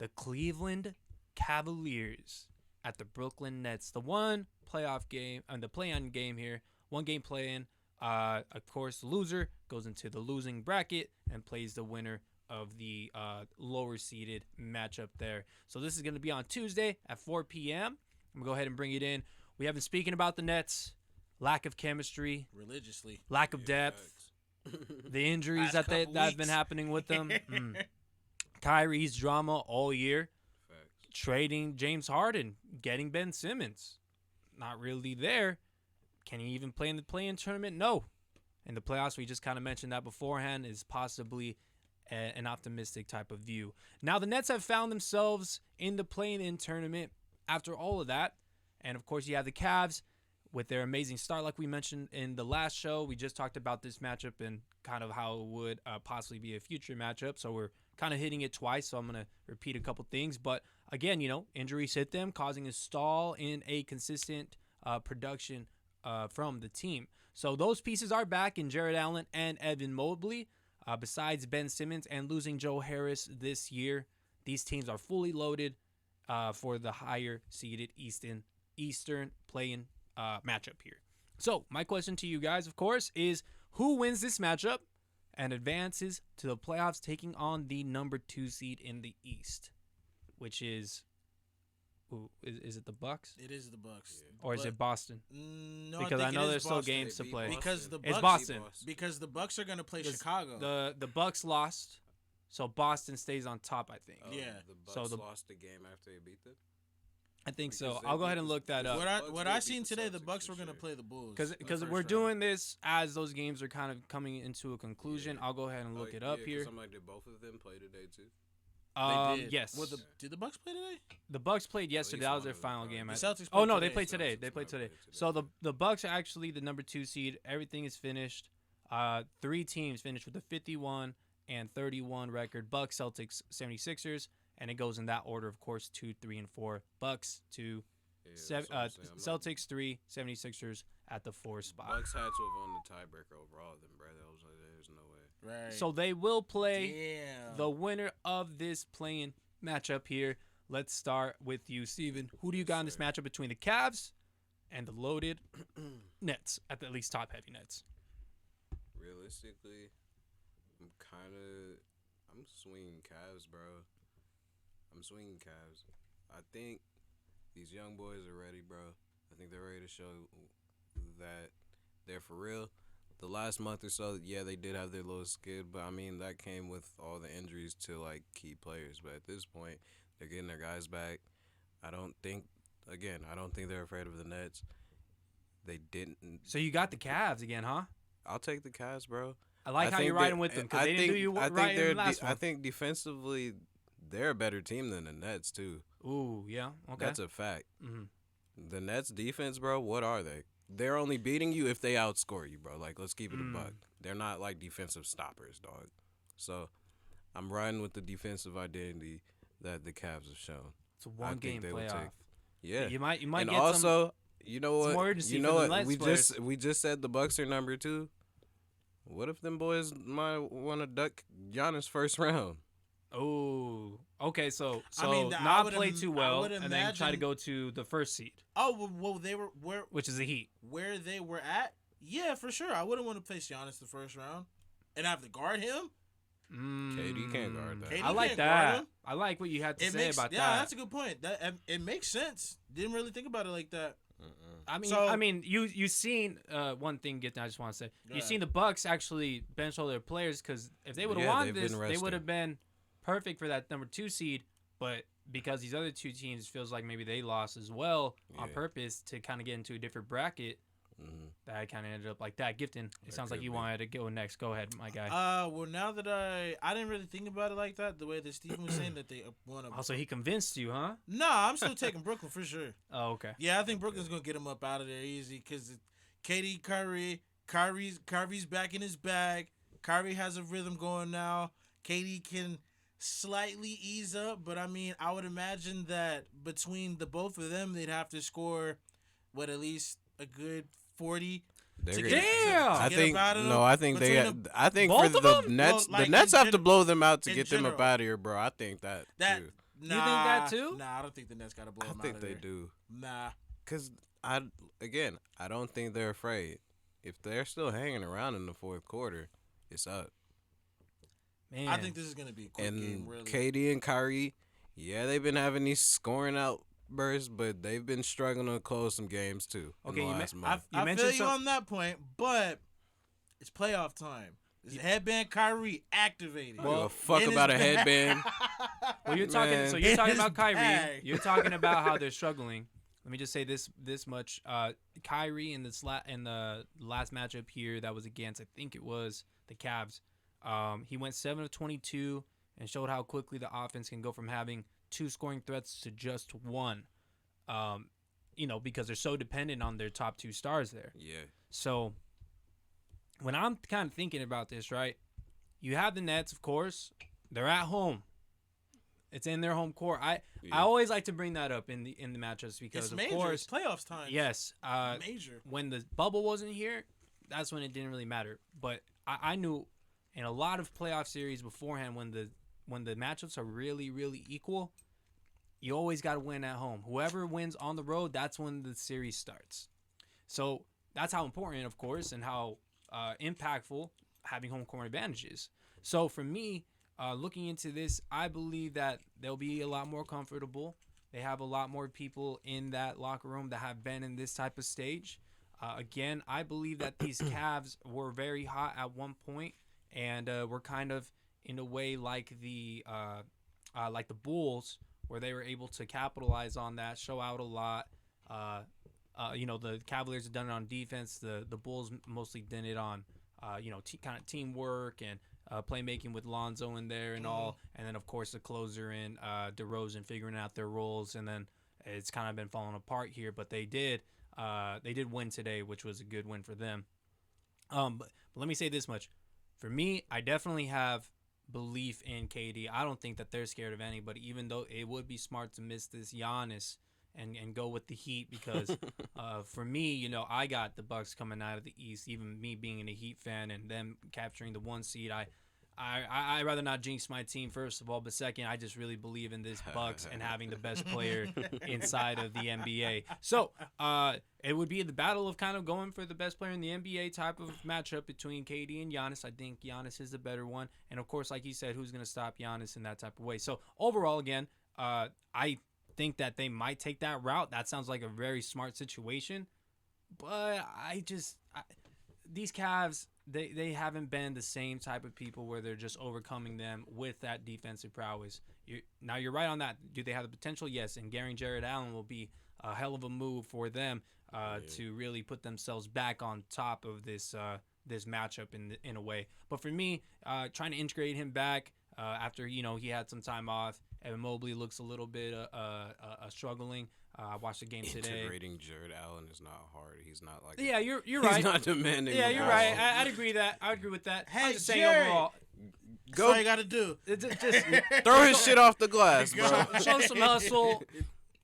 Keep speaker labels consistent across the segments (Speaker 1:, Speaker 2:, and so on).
Speaker 1: the Cleveland Cavaliers at the Brooklyn Nets. The one playoff game, and the play-in game here. One game play-in. Of course, the loser goes into the losing bracket and plays the winner of the lower-seeded matchup there. So this is going to be on Tuesday at 4 p.m. I'm going to go ahead and bring it in. We have been speaking about the Nets. Lack of chemistry.
Speaker 2: Religiously.
Speaker 1: Lack of depth. The injuries that have been happening with them. Kyrie's drama all year.
Speaker 3: Facts.
Speaker 1: Trading James Harden. Getting Ben Simmons. Not really there. Can he even play in the play-in tournament? No. In the playoffs, we just kind of mentioned that beforehand, is possibly an optimistic type of view. Now, the Nets have found themselves in the play-in tournament after all of that. And, of course, you have the Cavs with their amazing start. Like we mentioned in the last show, we just talked about this matchup and kind of how it would possibly be a future matchup. So we're kind of hitting it twice, so I'm going to repeat a couple things. But, again, injuries hit them, causing a stall in a consistent production from the team. So those pieces are back in Jarret Allen and Evan Mobley. Besides Ben Simmons and losing Joe Harris this year, these teams are fully loaded for the higher seeded Eastern play-in matchup here. So my question to you guys, of course, is who wins this matchup and advances to the playoffs, taking on the number 2 seed in the East, which is is it the Bucks?
Speaker 2: It is the Bucks.
Speaker 1: Or is it Boston?
Speaker 2: No,
Speaker 1: because I know there's still
Speaker 2: Boston.
Speaker 1: games to play.
Speaker 2: Because the Bucks,
Speaker 1: it's Boston.
Speaker 2: Because the Bucks are going to play Chicago.
Speaker 1: The Bucks lost, so Boston stays on top, I think.
Speaker 2: Yeah.
Speaker 3: The Bucks lost the game after they beat them?
Speaker 1: I think so. I'll go ahead and look that up.
Speaker 2: What I seen today, the Bucks were going to play the Bulls.
Speaker 1: Because we're doing this as those games are kind of coming into a conclusion. Yeah. I'll go ahead and look it up here.
Speaker 3: Something like, did both of them play today too?
Speaker 2: They did.
Speaker 1: Yes.
Speaker 2: Well, did the Bucks play today?
Speaker 1: The Bucks played yesterday. That was their final game.
Speaker 2: The Celtics
Speaker 1: oh no,
Speaker 2: today.
Speaker 1: they played today. They played today. So the Bucks are actually the number 2 seed. Everything is finished. 3 teams finished with a 51 and 31 record. Bucks, Celtics, 76ers, and it goes in that order, of course. 2, 3, and 4. Bucks 2, Celtics 3, 76ers at the 4 spot.
Speaker 3: Bucks had to have won the tiebreaker overall. Then, brother, I was like, there's no way.
Speaker 2: Right.
Speaker 1: So they will play the winner of this play-in matchup here. Let's start with you, Steven. Who do you got in this matchup between the Cavs and the loaded Nets, at least top-heavy Nets?
Speaker 3: Realistically, I'm swinging Cavs, bro. I'm swinging Cavs. I think these young boys are ready, bro. I think they're ready to show that they're for real. The last month or so, yeah, they did have their little skid, but I mean that came with all the injuries to like key players. But at this point, they're getting their guys back. I don't think they're afraid of the Nets. They didn't.
Speaker 1: So you got the Cavs again, huh?
Speaker 3: I'll take the Cavs, bro.
Speaker 1: I like how you're riding with them because they didn't do you right in the last one.
Speaker 3: I think defensively, they're a better team than the Nets too.
Speaker 1: Ooh, yeah, okay.
Speaker 3: That's a fact.
Speaker 1: Mm-hmm.
Speaker 3: The Nets defense, bro, what are they? They're only beating you if they outscore you, bro. Like, let's keep it a buck. They're not like defensive stoppers, dog. So, I'm riding with the defensive identity that the Cavs have shown.
Speaker 1: It's a one-game playoff.
Speaker 3: Yeah,
Speaker 1: you might
Speaker 3: and
Speaker 1: get
Speaker 3: also, you know what?
Speaker 1: You know what?
Speaker 3: We just said the Bucks are number 2. What if them boys might want to duck Giannis first round?
Speaker 1: Oh, okay. So
Speaker 2: I mean,
Speaker 1: not play too well, and then try to go to the first seed.
Speaker 2: Oh well, they were
Speaker 1: which is the Heat.
Speaker 2: Where they were at, yeah, for sure. I wouldn't want to face Giannis the first round, and have to guard him.
Speaker 3: KD can't guard that.
Speaker 1: I like that. I like what you had to say about that.
Speaker 2: Yeah, that's a good point. It makes sense. Didn't really think about it like that.
Speaker 1: I mean, you seen one thing. I just want to say, you seen the Bucks actually bench all their players because if they would have won this, they would have been perfect for that number 2 seed. But because these other 2 teams feels like maybe they lost as well on purpose to kind of get into a different bracket. That kind of ended up like that. Gifton, it sounds like you wanted to go next. Go ahead, my guy.
Speaker 2: Well, now that I didn't really think about it like that, the way that Steven was saying that they want to.
Speaker 1: Also, he convinced you, huh?
Speaker 2: No, I'm still taking Brooklyn for sure.
Speaker 1: Oh, okay.
Speaker 2: Yeah, I think Brooklyn's gonna get him up out of there easy because KD, Kyrie's back in his bag. Kyrie has a rhythm going now. KD can slightly ease up, but I mean, I would imagine that between the both of them, they'd have to score at least a good 40.
Speaker 1: I
Speaker 3: think
Speaker 1: both
Speaker 3: for the Nets, the Nets have to blow them out to get them up out of here, bro. I think that too.
Speaker 2: Nah,
Speaker 1: You think that too?
Speaker 2: Nah, I don't think the Nets got to blow
Speaker 3: I
Speaker 2: them
Speaker 3: think
Speaker 2: out of
Speaker 3: they
Speaker 2: there.
Speaker 3: do.
Speaker 2: Nah.
Speaker 3: Because, I don't think they're afraid. If they're still hanging around in the fourth quarter, it's up.
Speaker 1: Man,
Speaker 2: I think this is going to be a quick
Speaker 3: And
Speaker 2: game, really.
Speaker 3: KD and Kyrie, yeah, they've been having these scoring outbursts, but they've been struggling to close some games too.
Speaker 1: Okay,
Speaker 3: in the
Speaker 1: you
Speaker 3: last
Speaker 1: ma-
Speaker 3: month.
Speaker 1: You
Speaker 2: I
Speaker 1: mentioned
Speaker 2: feel you
Speaker 1: some-
Speaker 2: on that point, but it's playoff time. Is headband Kyrie activated?
Speaker 3: I don't give a fuck
Speaker 2: In his
Speaker 3: about a
Speaker 2: bag.
Speaker 3: headband.
Speaker 1: Well, you're talking.
Speaker 3: Man.
Speaker 1: So you're
Speaker 2: In
Speaker 1: talking
Speaker 2: his
Speaker 1: about Kyrie.
Speaker 2: bag.
Speaker 1: You're talking about how they're struggling. Let me just say this much. Kyrie in the last matchup here that was against, I think it was the Cavs. He went 7 of 22 and showed how quickly the offense can go from having 2 scoring threats to just 1. Because they're so dependent on their top 2 stars there.
Speaker 3: Yeah.
Speaker 1: So when I'm kind of thinking about this, right? You have the Nets, of course. They're at home. It's in their home court. I always like to bring that up in the matchups because
Speaker 2: It's
Speaker 1: of
Speaker 2: major.
Speaker 1: course
Speaker 2: It's playoffs time.
Speaker 1: yes.
Speaker 2: Major.
Speaker 1: When the bubble wasn't here, that's when it didn't really matter. But I knew in a lot of playoff series beforehand when the matchups are really, really equal, you always got to win at home. Whoever wins on the road, that's when the series starts. So that's how important, of course, and how impactful having home court advantage is. So for me, looking into this, I believe that they'll be a lot more comfortable. They have a lot more people in that locker room that have been in this type of stage. Again, I believe that these Cavs were very hot at one point and were kind of in a way like the Bulls, where they were able to capitalize on that, show out a lot. The Cavaliers have done it on defense. The Bulls mostly did it on kind of teamwork and playmaking with Lonzo in there and all. And then, of course, the closer in DeRozan figuring out their roles. And then it's kind of been falling apart here. But they did win today, which was a good win for them. But let me say this much. For me, I definitely have belief in KD. I don't think that they're scared of anybody, even though it would be smart to miss this Giannis and go with the Heat because for me, I got the Bucks coming out of the East, even me being a Heat fan and them capturing the 1 seed. I rather not jinx my team, first of all, but second, I just really believe in this Bucks and having the best player inside of the NBA. So it would be the battle of kind of going for the best player in the NBA type of matchup between KD and Giannis. I think Giannis is the better one. And, of course, like you said, who's going to stop Giannis in that type of way? So, overall, again, I think that they might take that route. That sounds like a very smart situation. But these Cavs, they haven't been the same type of people where they're just overcoming them with that defensive prowess. You're right on that. Do they have the potential? Yes. And getting Jarret Allen will be a hell of a move for them to really put themselves back on top of this matchup in a way. But for me, trying to integrate him back after he had some time off. Evan Mobley looks a little bit struggling. I watched the game today.
Speaker 3: Integrating Jarret Allen is not hard. He's not like
Speaker 1: Yeah, you're right.
Speaker 3: He's not demanding.
Speaker 1: Yeah,
Speaker 3: the
Speaker 1: you're
Speaker 3: ball.
Speaker 1: right. I'd agree that. I agree with that.
Speaker 2: Hey,
Speaker 1: I'm just saying
Speaker 2: Jerry.
Speaker 1: overall,
Speaker 2: That's all you got to do.
Speaker 1: just
Speaker 3: Throw his shit off the glass,
Speaker 2: Go.
Speaker 3: bro.
Speaker 1: show some hustle,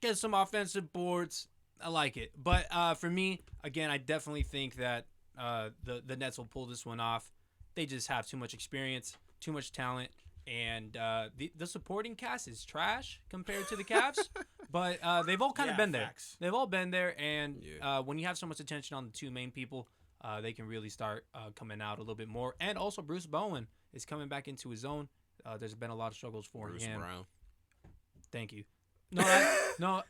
Speaker 1: get some offensive boards. I like it. But for me, again, I definitely think that the Nets will pull this one off. They just have too much experience, too much talent. And the supporting cast is trash compared to the Cavs, but they've all kind of been there.
Speaker 2: Facts.
Speaker 1: They've all been there, and when you have so much attention on the two main people, they can really start coming out a little bit more. And also, Bruce Bowen is coming back into his own. There's been a lot of struggles for
Speaker 3: Bruce
Speaker 1: him.
Speaker 3: Brown.
Speaker 1: Thank you. No,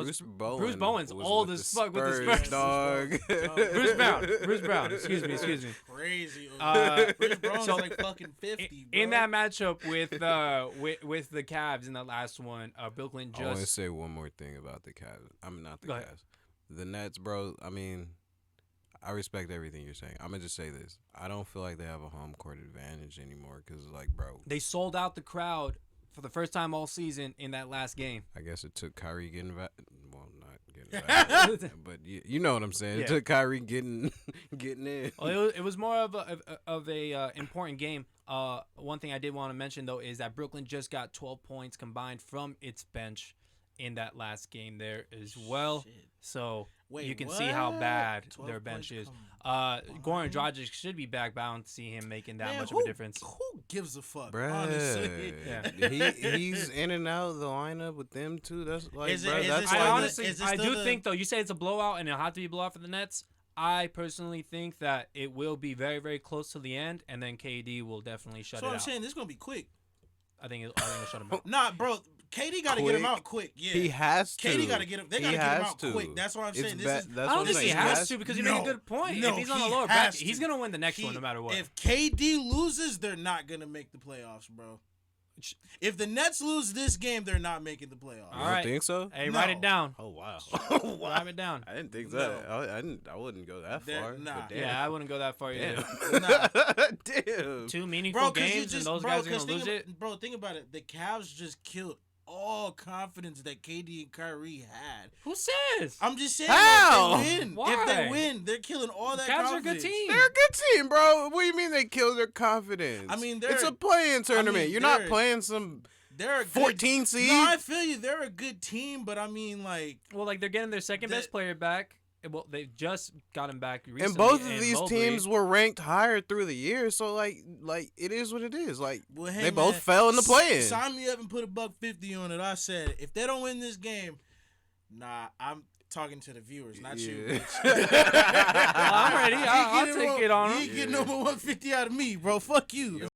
Speaker 3: Bruce Bowen.
Speaker 1: Bruce Bowen's
Speaker 3: was
Speaker 1: old
Speaker 3: with
Speaker 1: as
Speaker 3: the
Speaker 1: fuck with the
Speaker 3: Spurs,
Speaker 1: Spurs.
Speaker 3: dog.
Speaker 1: Bruce Brown. Excuse me.
Speaker 2: Crazy.
Speaker 1: Uh,
Speaker 2: Bruce Brown's
Speaker 1: so-
Speaker 2: like fucking 50, bro.
Speaker 1: In that matchup with the Cavs in the last one, Brooklyn
Speaker 3: I want to
Speaker 1: just
Speaker 3: say one more thing about the Cavs. I'm not the
Speaker 1: Go ahead.
Speaker 3: Cavs. The Nets, bro. I mean, I respect everything you're saying. I'm gonna just say this. I don't feel like they have a home court advantage anymore because, like, bro,
Speaker 1: they sold out the crowd for the first time all season in that last game.
Speaker 3: I guess it took Kyrie getting back. Well, not getting back, but you know what I'm saying.
Speaker 1: Yeah.
Speaker 3: It took Kyrie getting in.
Speaker 1: Well, it was more of a important game. One thing I did want to mention though is that Brooklyn just got 12 points combined from its bench, in that last game there as well.
Speaker 2: Shit.
Speaker 1: So
Speaker 2: Wait,
Speaker 1: you can see how
Speaker 2: what?
Speaker 1: bad
Speaker 2: 12
Speaker 1: their bench
Speaker 2: points
Speaker 1: is.
Speaker 2: combined.
Speaker 1: Goran Dragic should be back, but I don't see him making that
Speaker 2: Man,
Speaker 1: much of a difference.
Speaker 2: Who gives a fuck? Honestly.
Speaker 1: Yeah.
Speaker 3: He's in and out of the lineup with them too. That's like,
Speaker 2: Is it-
Speaker 3: bro,
Speaker 2: is
Speaker 3: that's
Speaker 2: it
Speaker 1: I
Speaker 2: still
Speaker 3: like,
Speaker 1: honestly,
Speaker 2: is it
Speaker 1: I
Speaker 2: still
Speaker 1: do
Speaker 2: the-
Speaker 1: think though. You say it's a blowout, and it'll have to be a blowout for the Nets. I personally think that it will be very, very close to the end, and then KD will definitely shut
Speaker 2: So
Speaker 1: it
Speaker 2: I'm
Speaker 1: out.
Speaker 2: saying this gonna be quick.
Speaker 1: I think it'll shut him out.
Speaker 2: Nah, bro. KD got to get him
Speaker 3: Quick.
Speaker 2: out quick. Yeah.
Speaker 3: he has to.
Speaker 2: KD got to get him. They got to
Speaker 3: He
Speaker 2: get him
Speaker 3: has
Speaker 2: out
Speaker 3: to.
Speaker 2: quick. That's what I'm
Speaker 3: It's
Speaker 2: saying.
Speaker 3: ba-
Speaker 2: This is.
Speaker 3: that's
Speaker 1: I
Speaker 3: what
Speaker 1: don't
Speaker 3: I'm
Speaker 1: think he
Speaker 3: saying.
Speaker 1: has to because you made a
Speaker 2: No.
Speaker 1: good point.
Speaker 2: No,
Speaker 1: if he's on the
Speaker 2: he
Speaker 1: lower
Speaker 2: has
Speaker 1: bracket,
Speaker 2: to.
Speaker 1: he's gonna win the next one
Speaker 2: He-
Speaker 1: no matter what.
Speaker 2: If KD loses, they're not gonna make the playoffs, bro. If the Nets lose this game, they're not making the playoffs.
Speaker 3: You
Speaker 1: All
Speaker 3: don't
Speaker 1: right.
Speaker 3: think so?
Speaker 1: Hey,
Speaker 2: No.
Speaker 1: write it down.
Speaker 3: Oh wow.
Speaker 1: Write it down.
Speaker 3: I didn't think
Speaker 2: No.
Speaker 3: that. I didn't. I wouldn't go that
Speaker 2: That-
Speaker 3: far.
Speaker 2: nah.
Speaker 3: But damn.
Speaker 1: Yeah, I wouldn't go that far
Speaker 3: Damn.
Speaker 1: either.
Speaker 3: Damn.
Speaker 1: Two meaningful
Speaker 2: Bro, because you
Speaker 1: games,
Speaker 2: just,
Speaker 1: and those
Speaker 2: bro,
Speaker 1: guys are
Speaker 2: 'cause
Speaker 1: gonna lose
Speaker 2: think
Speaker 1: it.
Speaker 2: Bro, think about it. The Cavs just killed all confidence that KD and Kyrie had.
Speaker 1: Who says?
Speaker 2: I'm just saying,
Speaker 3: How?
Speaker 2: if they win,
Speaker 1: Why?
Speaker 2: if they win, they're killing all that
Speaker 1: Cavs
Speaker 2: confidence.
Speaker 1: are a good team.
Speaker 3: They're a good team, bro. What do you mean they killed their confidence?
Speaker 2: I mean,
Speaker 3: it's
Speaker 2: they're-
Speaker 3: a play-in tournament.
Speaker 2: I mean,
Speaker 3: You're not
Speaker 2: they're-
Speaker 3: playing some
Speaker 2: They're a good
Speaker 3: 14 seed.
Speaker 2: No, I feel you. They're a good team, but I mean, like,
Speaker 1: Well, like they're getting their second best
Speaker 2: The-
Speaker 1: player back. Well, they just got him back recently.
Speaker 3: and both of
Speaker 1: in
Speaker 3: these
Speaker 1: Mobley.
Speaker 3: teams were ranked higher through the year, so like it is what it is. Like
Speaker 2: well, hey,
Speaker 3: they both
Speaker 2: man,
Speaker 3: fell in the play-in.
Speaker 2: Sign me up and put a $150 on it. I said, if they don't win this game, nah, I'm talking to the viewers, not you.
Speaker 3: Yeah.
Speaker 2: bitch.
Speaker 1: I'm ready. I'll
Speaker 2: You
Speaker 1: take it on
Speaker 2: You
Speaker 1: them.
Speaker 2: ain't getting no more 150 out of me, bro. Fuck you.